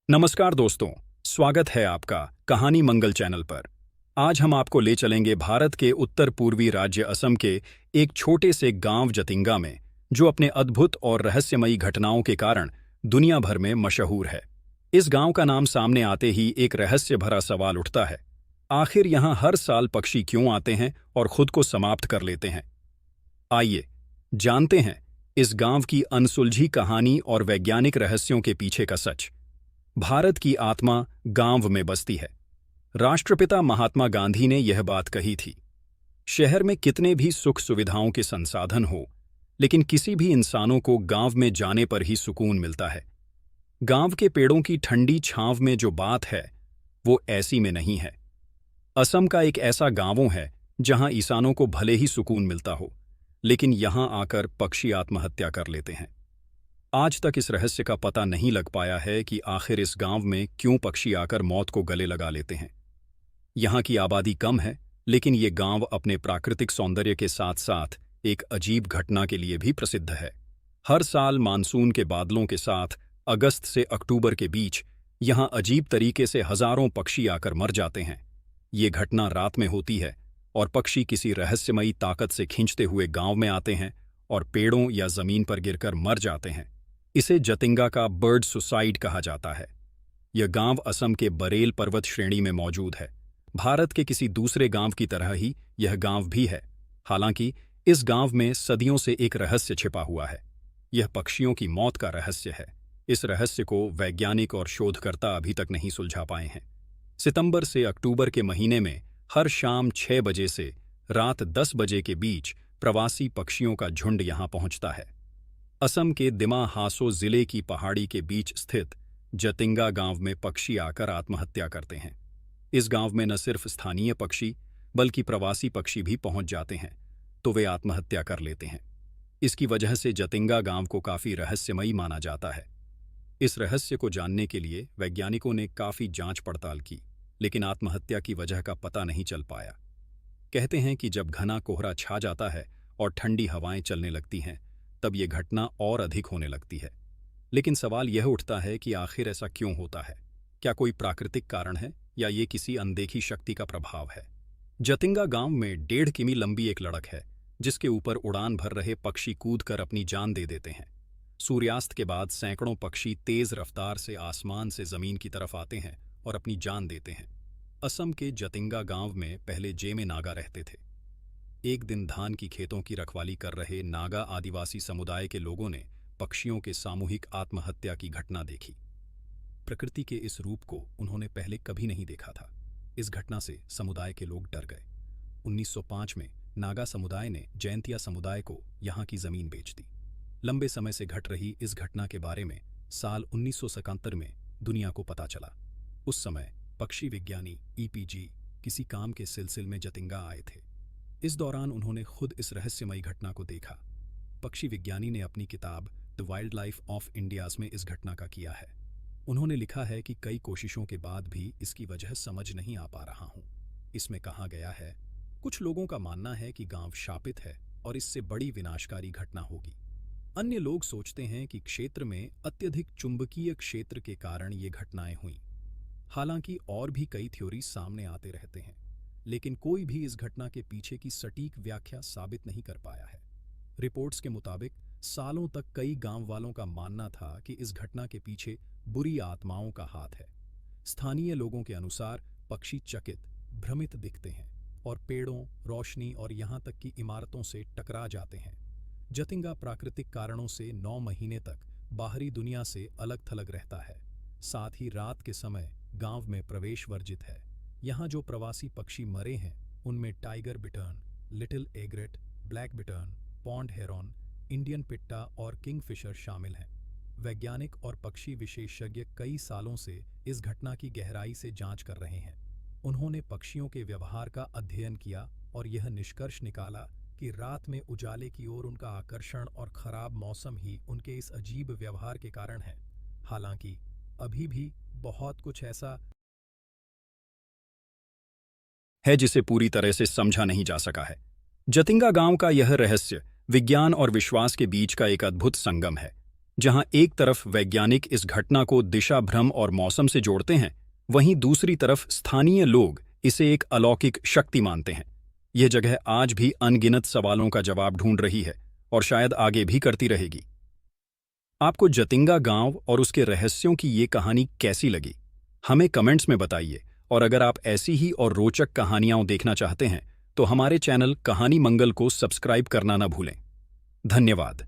नमस्कार दोस्तों, स्वागत है आपका कहानी मंगल चैनल पर। आज हम आपको ले चलेंगे भारत के उत्तर पूर्वी राज्य असम के एक छोटे से गांव जतिंगा में, जो अपने अद्भुत और रहस्यमयी घटनाओं के कारण दुनिया भर में मशहूर है। इस गांव का नाम सामने आते ही एक रहस्य भरा सवाल उठता है। आखिर यहाँ हर साल पक्षी क्यों आते हैं और खुद को समाप्त कर लेते हैं? आइए जानते हैं इस गांव की अनसुलझी कहानी और वैज्ञानिक रहस्यों के पीछे का सच। भारत की आत्मा गांव में बसती है। राष्ट्रपिता महात्मा गांधी ने यह बात कही थी। शहर में कितने भी सुख सुविधाओं के संसाधन हो, लेकिन किसी भी इंसानों को गांव में जाने पर ही सुकून मिलता है। गांव के पेड़ों की ठंडी छांव में जो बात है, वो ऐसी में नहीं है। असम का एक ऐसा गांव है जहां इंसानों को भले ही सुकून मिलता हो, लेकिन यहां आकर पक्षी आत्महत्या कर लेते हैं। आज तक इस रहस्य का पता नहीं लग पाया है कि आखिर इस गांव में क्यों पक्षी आकर मौत को गले लगा लेते हैं। यहाँ की आबादी कम है, लेकिन ये गांव अपने प्राकृतिक सौंदर्य के साथ साथ एक अजीब घटना के लिए भी प्रसिद्ध है। हर साल मानसून के बादलों के साथ अगस्त से अक्टूबर के बीच यहाँ अजीब तरीके से हजारों पक्षी आकर मर जाते हैं। ये घटना रात में होती है और पक्षी किसी रहस्यमयी ताकत से खींचते हुए गांव में आते हैं और पेड़ों या जमीन पर गिरकर मर जाते हैं। इसे जतिंगा का बर्ड सुसाइड कहा जाता है। यह गांव असम के बरेल पर्वत श्रेणी में मौजूद है। भारत के किसी दूसरे गांव की तरह ही यह गांव भी है। हालांकि इस गांव में सदियों से एक रहस्य छिपा हुआ है। यह पक्षियों की मौत का रहस्य है। इस रहस्य को वैज्ञानिक और शोधकर्ता अभी तक नहीं सुलझा पाए हैं। सितंबर से अक्टूबर के महीने में हर शाम 6 बजे से रात 10 बजे के बीच प्रवासी पक्षियों का झुंड यहां पहुंचता है। असम के दिमा हासो जिले की पहाड़ी के बीच स्थित जतिंगा गांव में पक्षी आकर आत्महत्या करते हैं। इस गांव में न सिर्फ स्थानीय पक्षी बल्कि प्रवासी पक्षी भी पहुंच जाते हैं, तो वे आत्महत्या कर लेते हैं। इसकी वजह से जतिंगा गांव को काफी रहस्यमयी माना जाता है। इस रहस्य को जानने के लिए वैज्ञानिकों ने काफी जांच पड़ताल की, लेकिन आत्महत्या की वजह का पता नहीं चल पाया। कहते हैं कि जब घना कोहरा छा जाता है और ठंडी हवाएं चलने लगती हैं, तब ये घटना और अधिक होने लगती है। लेकिन सवाल यह उठता है कि आखिर ऐसा क्यों होता है? क्या कोई प्राकृतिक कारण है या ये किसी अनदेखी शक्ति का प्रभाव है? जतिंगा गांव में 1.5 किमी लंबी एक सड़क है, जिसके ऊपर उड़ान भर रहे पक्षी कूदकर अपनी जान दे देते हैं। सूर्यास्त के बाद सैकड़ों पक्षी तेज रफ्तार से आसमान से जमीन की तरफ आते हैं और अपनी जान देते हैं। असम के जतिंगा गांव में पहले जेमे नागा रहते थे। एक दिन धान की खेतों की रखवाली कर रहे नागा आदिवासी समुदाय के लोगों ने पक्षियों के सामूहिक आत्महत्या की घटना देखी। प्रकृति के इस रूप को उन्होंने पहले कभी नहीं देखा था। इस घटना से समुदाय के लोग डर गए। 1905 में नागा समुदाय ने जैंतिया समुदाय को यहाँ की जमीन बेच दी। लंबे समय से घट रही इस घटना के बारे में साल 1977 में दुनिया को पता चला। उस समय पक्षी विज्ञानी ईपीजी किसी काम के सिलसिले में जतिंगा आए थे। इस दौरान उन्होंने खुद इस रहस्यमयी घटना को देखा। पक्षी विज्ञानी ने अपनी किताब the wild life of India's में इस घटना का किया है। उन्होंने लिखा है कि कई कोशिशों के बाद भी इसकी वजह समझ नहीं आ पा रहा हूँ। इसमें कहा गया है, कुछ लोगों का मानना है कि गांव शापित है और इससे बड़ी विनाशकारी घटना होगी। अन्य लोग सोचते हैं कि क्षेत्र में अत्यधिक चुंबकीय क्षेत्र के कारण ये घटनाएं हुई। हालांकि और भी कई थ्योरी सामने आते रहते हैं, लेकिन कोई भी इस घटना के पीछे की सटीक व्याख्या साबित नहीं कर पाया है। रिपोर्ट्स के मुताबिक सालों तक कई गांव वालों का मानना था कि इस घटना के पीछे बुरी आत्माओं का हाथ है। स्थानीय लोगों के अनुसार पक्षी चकित, भ्रमित दिखते हैं और पेड़ों, रोशनी और यहाँ तक कि इमारतों से टकरा जाते हैं। जतिंगा प्राकृतिक कारणों से 9 महीने तक बाहरी दुनिया से अलग थलग रहता है। साथ ही रात के समय गांव में प्रवेश वर्जित है। यहाँ जो प्रवासी पक्षी मरे हैं, उनमें tiger bittern, little egret, black bittern, pond heron, Indian pitta और किंगफिशर शामिल हैं। वैज्ञानिक और पक्षी विशेषज्ञ कई सालों से इस घटना की गहराई से जांच कर रहे हैं। उन्होंने पक्षियों के व्यवहार का अध्ययन किया और यह निष्कर्ष निकाला कि रात में उजाले की ओर उनका आकर्षण और खराब मौसम ही उनके इस अजीब व्यवहार के कारण है। हालांकि अभी भी बहुत कुछ ऐसा है जिसे पूरी तरह से समझा नहीं जा सका है। जतिंगा गांव का यह रहस्य विज्ञान और विश्वास के बीच का एक अद्भुत संगम है। जहां एक तरफ वैज्ञानिक इस घटना को दिशा भ्रम और मौसम से जोड़ते हैं, वहीं दूसरी तरफ स्थानीय लोग इसे एक अलौकिक शक्ति मानते हैं। यह जगह आज भी अनगिनत सवालों का जवाब ढूंढ रही है और शायद आगे भी करती रहेगी। आपको जतिंगा गांव और उसके रहस्यों की ये कहानी कैसी लगी? हमें कमेंट्स में बताइए, और अगर आप ऐसी ही और रोचक कहानियां देखना चाहते हैं तो हमारे चैनल कहानी मंगल को सब्सक्राइब करना ना भूलें। धन्यवाद।